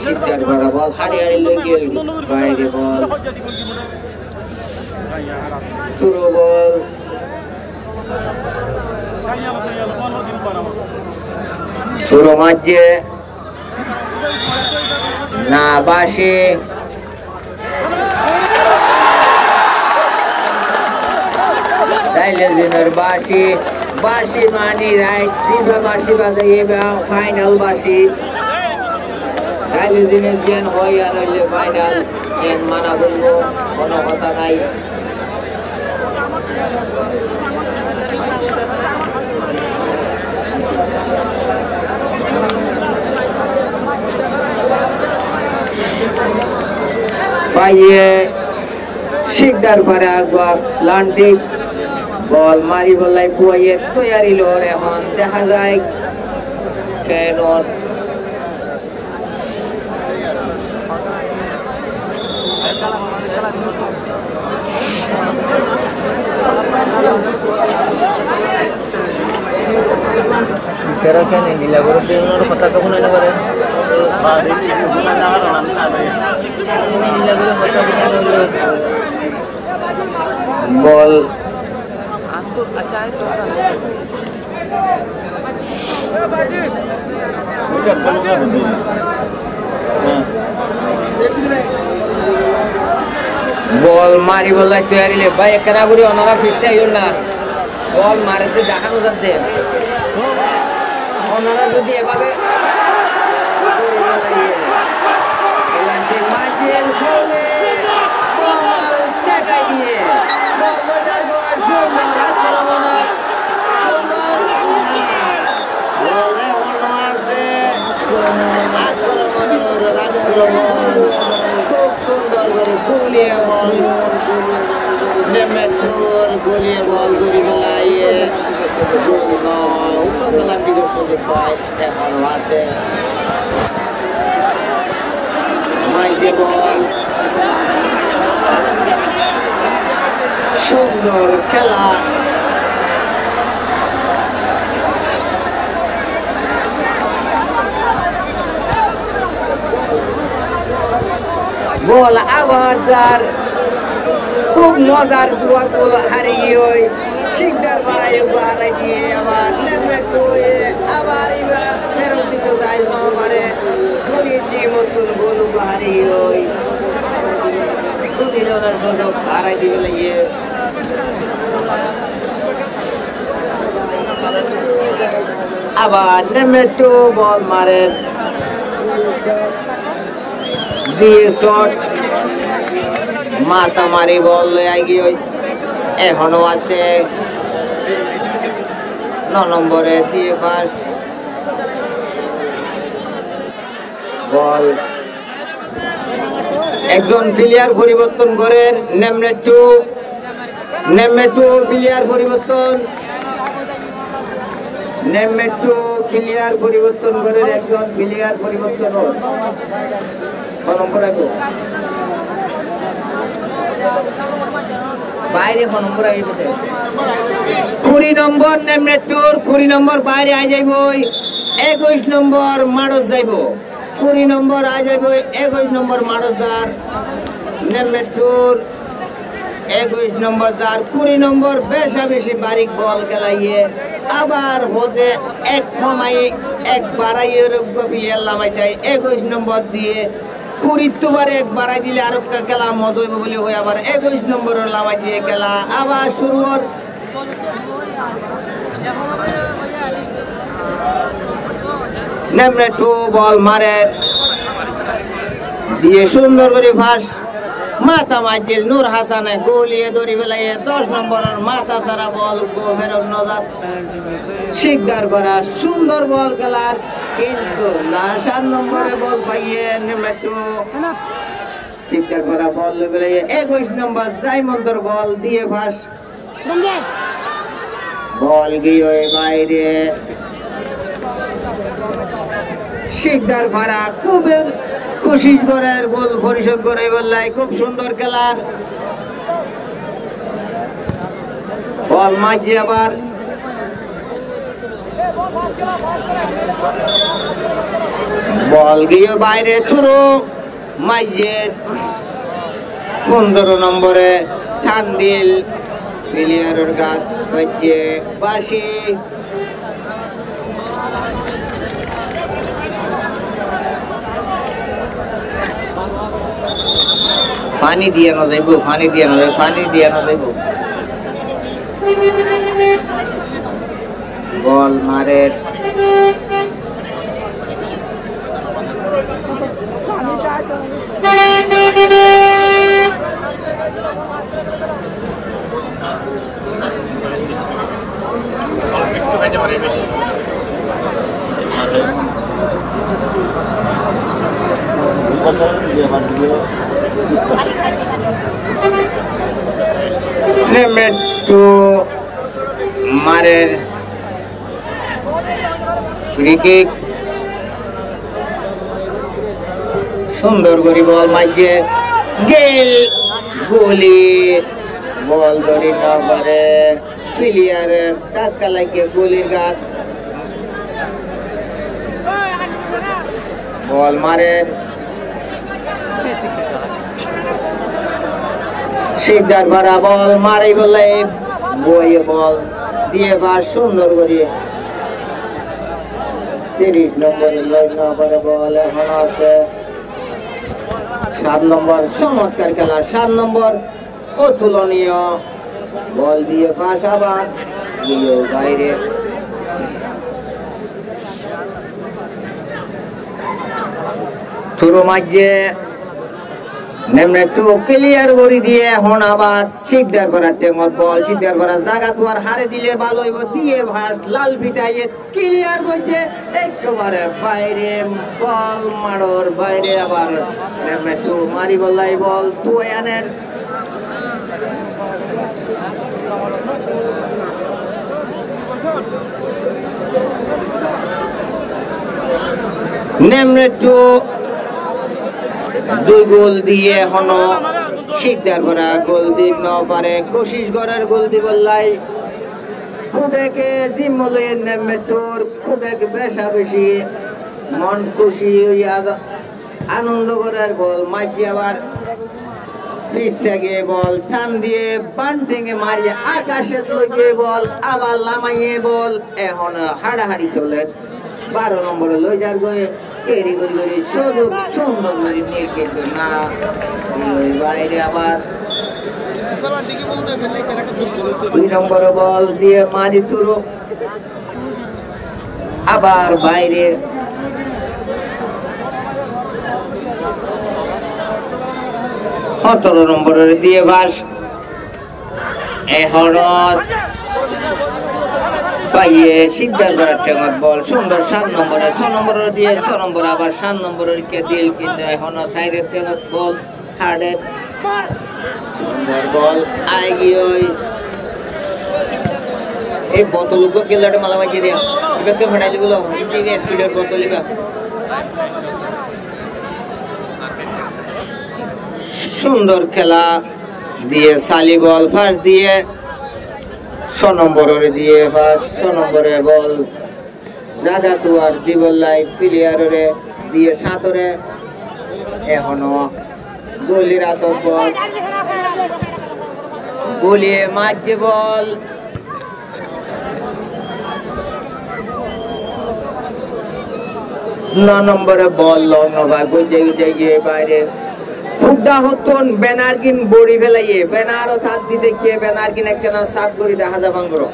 সিদ্ধার করা বল হাঁড়ি হাঁড়ি লই গেল বাইরে বল তুরো বল তুরো মাঝে না বাসে ডাইলুজিনের বাসি মানি রাইট জিবা বাসি বাজাইয়ে ফাইনাল বাসি ডাইলুজিনের জেন হয় আর হইলে ফাইনাল জেন মানা বলবো কোনো কথা নাই পাইয়ে শিকদার পারে আগুয়া প্লান্টিক বল মারি বলাই পুয়াইয়ে তৈয়ারি লোর এখন দেখা যায় কেন কেন নীলা করে কথা কখন এনে করে বল বল মারি বলাই তৈরি ভাই একনা করি ওনারা ফিরছে আইও না বল মারিতে দেখানো যাচ্ছে ওনারা যদি এভাবে মাইকেল বলে বল দেখাই দিয়ে সুন্দর আক্রমণের সুন্দর বলে মনে আছে আক্রমণ গুলিয়ে বল নেমেটুর গুলিয়ে বল দড়ি বেলাইয়ে গোল উপরবেলার দিকে সুযোগ পায় এখনো আছে মাইজে বল সুন্দর খেলা বল আবার যার খুব মজার দুয়া গোল হারিয়ে শিকদার বাড়াই হারাই দিয়ে আবার আবার ফেরত দিতে চাইল না পারে মতন গোল হারিয়ে দুজনের সুযোগ হারাই দিবে লাগিয়ে আবার নেমেটু বল মারে দিয়ে শট মাথা মারি বল গিয়ে এখনো আছে 9 নম্বরে দিয়ে পাস বল একজন প্লেয়ার পরিবর্তন করে নেমেটু প্লেয়ার পরিবর্তন প্লেয়ার পরিবর্তন করে একজন প্লেয়ার পরিবর্তন নম্বর বাইরে নম্বর 20 নম্বর নেমেটুর 20 নম্বর বাইরে আই যাইব 21 নম্বর মাড়স যাইব 20 নম্বর আই যাইব 21 নম্বর মাড়স যার নেমেটুর 21 নম্বর যার 20 নম্বর বেশি বারিক বল খেলাইয়ে আবার হতে এক সময় এক বাড়াইয়ে রোগ্য প্লেয়ার লামাই চাই 21 নম্বর দিয়ে 20 তোবার এক বাড়াই দিলে আর খেলা মজা হইব বলে হয় আবার 21 নম্বরের লামাই দিয়ে খেলা আবার শুরু হর নেমেটু বল মারে দিয়ে সুন্দর করে ফাঁস মাথা মাইজিল নূর হাসানে গোলিয়ে দড়ি বেলাইয়ে 10 নম্বরের মাথা সারা বল ফেরত নজর শিকদার করা সুন্দর বল খেলার কিন্তু না 7 নম্বরে বল পাইয়ে নেমেটু শিকদার করা বল বেলাইয়ে 21 নম্বর জাইমন্তর বল দিয়ে ফাঁস বল গিয়ে বাইরে শিকদার ভাড়া খুব কোশিশ করে গোল পরিশোধ করে বললাই খুব সুন্দর খেলার বল মাঝে আবার বল গিয়ে বাইরে থুরু মাঝে 15 নম্বরে টান দিল প্লেয়ারের গাত বাজে বাসি পানি দিয়ে না যাইব পানি দিয়ে না যাইব বল মারে নেমেটু মারের ফ্রি কিক সুন্দর করে বল মাঝে গেল গোলি বল ধরি না পারে প্লেয়ারের ধাক্কা লাগিয়ে গোলির গাত বল মারের শিকদার ভরা বল মারি বলে বইয়ে বল দিয়ে পাস সুন্দর করে 30 নম্বর লগ্ন করে বল এখন আছে 7 নম্বর চমৎকার খেলা 7 নম্বর অতুলনীয় বল দিয়ে পাস আবার বাইরে থুরু মাঝে নেমনে টু ক্লিয়ার করে দিয়ে এখন আবার শিকদার করা টেঙ্গত বল শিকদার করা জায়গা তো আর হারে দিলে ভালো হইব দিয়ে ভাস লাল ফিতাইয়ে ক্লিয়ার করছে একেবারে বাইরে বল মারোর বাইরে আবার নেমনে টু মারি বললাই বল টু এনের নেমনে টু 2 গোল দিয়ে হনো শিকদার ভরা গোল দিন ন পারে কোশিশ করার গোল দিব লাই খুডেকে জিমলে নেমে তোর খুডেকে বেশা বেশি মন খুশি হইয়া আনন্দ করার বল মাঝে আবার পিছে গিয়ে বল টান দিয়ে বান্টিংয়ে মারিয়ে আকাশে লইয়ে বল আবার লামাইয়ে বল এখন হাড়াহাড়ি চলে 12 নম্বরে লই যার গয়ে কেরি করি করি সুযোগ সুন্দর করে নিয়ে কিন্তু না বাইরে আবার 2 নম্বর বল দিয়ে মারি তুরো আবার বাইরে সতেরো নম্বরের দিয়ে বাস এখন পাইয়ে সিদ্ধার করার টেঙত বল সুন্দর 7 নম্বরে 6 নম্বরের দিয়ে 6 নম্বর আবার 7 নম্বরের কে দিল কিন্তু এখন সাইডের টেঙত বল হার্ডের সুন্দর বল আইগি ওই এই বোতলগুলো কেলাটে মালা মাইকে দিয়া এবারে ফাটাইলি বলো ঠিক আছে স্পিডের বোতলিবা সুন্দর খেলা দিয়ে সালি বল ফার্স্ট দিয়ে 6 নম্বরের দিয়ে ফার্স্ট 6 নম্বরে বল জায়গা তো আর দিবল লাই প্লেয়ারে দিয়ে 7রে এখনো গোলির আতক বল গোলিয়ে মাঝে বল নম্বরে বল লং বা গুজে গুজে গিয়ে বাইরে ফুডা হতন বেনারকিন বড়ি ফেলাইয়ে বেনারও তার দিতে গিয়ে বেনারকিন একটা সাফ করে দেখা যাবান করো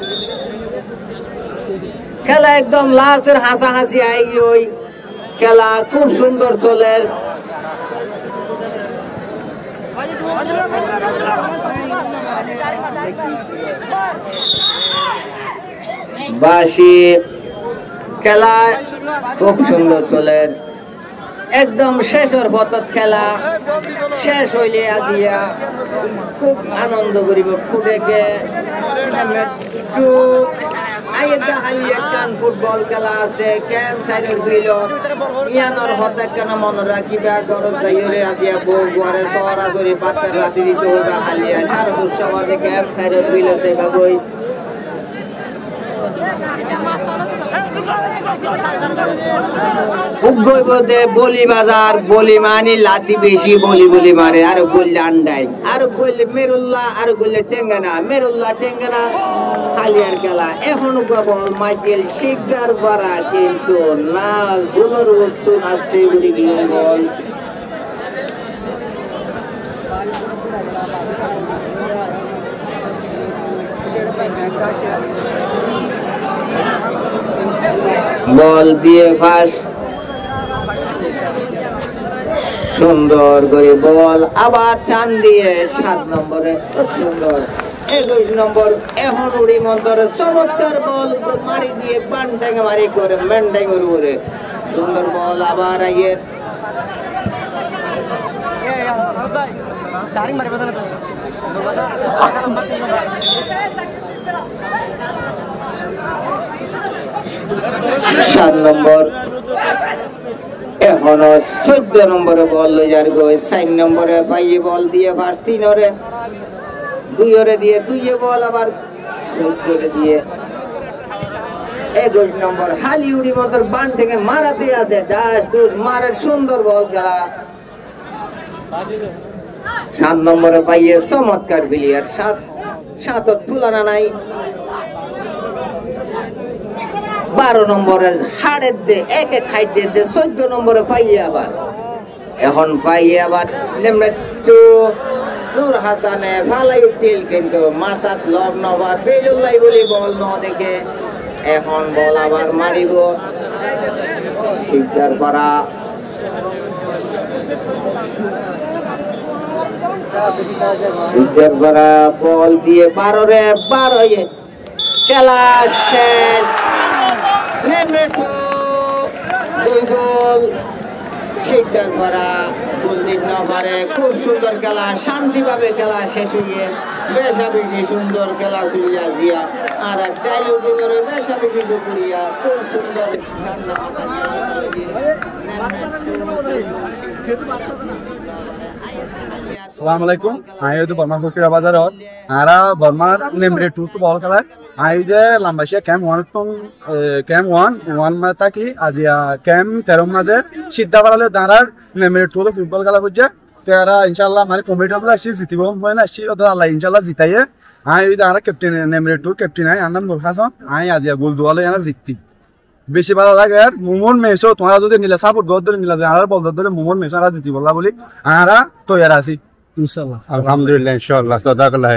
খেলা একদম লাস্টের হাসাহাসি আইগি ওই খেলা খুব সুন্দর চলে বাসি খেলা খুব সুন্দর চলে একদম শেষের পথত খেলা শেষ হইলে আজিয়া খুব আনন্দ করিব খুবেকে আইয়েদা হালিয়ে কান ফুটবল খেলা আছে ক্যাম্প সাইডের ফিল্ডত ইয়ানোর হতে কেন মনে রাখিবা গরজ যাইরে আজিয়া বউ গুয়ারে সরাসরি পাত্তার রাতি দিতে হইবা হালিয়া সারা দুঃসবাদে ক্যাম্প সাইডের ফিল্ডত যাইবা গই উগইবদে বলি বাজার বলি মানি লাতি বেশি বলি বলি মারে আর বললে আন্ডাই আর বললে মেরুল্লাহ আর বললে টেঙ্গানা মেরুল্লাহ টেঙ্গানা হালিয়ার খেলা এখন বল মাইকেল শিকদার করা কিন্তু না গুলোর বস্তু নাচতে গুলি গিয়ে বল বল দিয়ে ফাঁস সুন্দর করে বল আবার টান দিয়ে 7 নম্বরে সুন্দর 21 নম্বর এখন উড়ি মন্তরে চমৎকার বল মারি দিয়ে বানটাকে মারি করে মেন্ডাঙ্গের উপরে সুন্দর বল আবার আইয়ের সাত নম্বর এখনো 14 নম্বরে বল লই যার গই 4 নম্বরে পাইয়ে বল দিয়ে ফার্স্ট 3 2 দিয়ে 2 বল আবার 14 দিয়ে 21 নম্বর হালিউডি মতর বান থেকে মারাতে আছে ডাস ডুস মারার সুন্দর বল খেলা 7 নম্বরে পাইয়ে চমৎকার প্লেয়ার 7 তুলনা নাই 12 নম্বরের হাড়ের দে একে খাইতে দে 14 নম্বরে পাইয়ে আবার এখন পাইয়ে আবার নেমে টু নূর হাসানে ফালাই উঠিল কিন্তু মাথাত লগ নবা বেলুল্লাই বলি বল ন দেখে এখন বল আবার মারিব শিকদার করা শিকদার ভরা বল দিয়ে 12 রে 12 খেলা শেষ নাম্বার 2 2 গোল শিকদার ভরা গোল দিতে না পারে খুব সুন্দর খেলা শান্তিভাবে খেলা শেষ হয়ে বেশা বেশি সুন্দর খেলা চলিয়া জিয়া আর ডায়লগ ধরে বেশা বেশি শুকরিয়া খুব সুন্দর ঠান্ডা মাথা খেলা চলিয়ে আসসালামু আলাইকুম আই তো বর্মা ফকিরা বাজারত আরা বর্মার নেমরে 2 তো বল খেলা আই যে লাম্বাশিয়া ক্যাম্প 1 তো ক্যাম্প 1 মাতা কি আজিয়া ক্যাম্প 13 মাঝে সিদ্ধা বাড়ালে দাঁড়ার নেমরে 2 তো ফুটবল খেলা বুঝছে তেরা ইনশাআল্লাহ মানে কমিটি হল আসি জিতিব হয় না আসি তো আল্লাহ ইনশাআল্লাহ জিতাইয়ে আই ওই দাঁড়া ক্যাপ্টেন নেমরে 2 ক্যাপ্টেন আই আনন্দ হাসান আই আজিয়া গোল দুয়ালে এনা জিততি বেশি ভালো লাগে আর মোমন মেসো তোমরা যদি নিলে সাপোর্ট গদ ধরে নিলে আর বল ধরে মোমন মেসো আর জিতি বললা বলি আরা তৈয়ার আছি ইনশাআল্লাহ আলহামদুলিল্লাহ ইনশাআল্লাহ জাযাকাল্লাহ